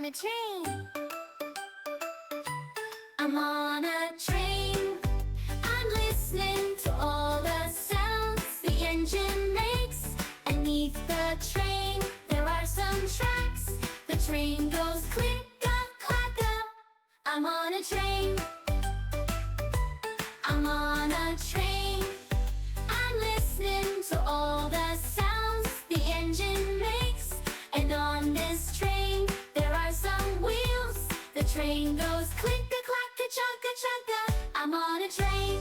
a train. I'm on a train. I'm listening to all the sounds the engine makes. And neath the train, there are some tracks. The train goes clicka clacka. I'm on a train. I'm on a train. I'm listening to all the sounds the engine makes. And on this train, there are some wheels. The train goes clicka clacka, chugga chugga. I'm on a train.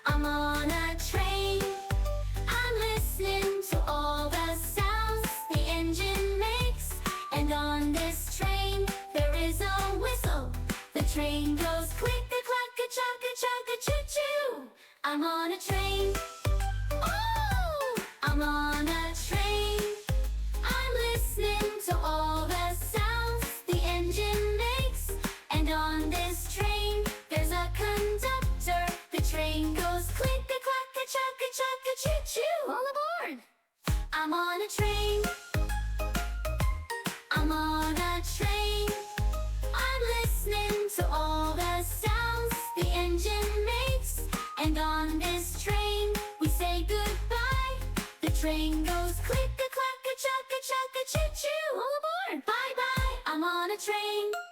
I'm on a train. I'm listening to all the sounds the engine makes. And on this train, there is a whistle. The train goes clicka clacka, chugga chugga, choo choo. I'm on a train. Oh! I'm on a train. I'm listening to all the sounds the engine makes. And on this train, there's a conductor. The train goes clicka clacka, chugga chugga, choo choo. All aboard! I'm on a train. I'm on a train. I'm listening to all the sounds the engine makes. And on this train, we say goodbye. The train goes clicka clacka, chugga chugga, choo choo. All aboard! Bye bye! I'm on a train.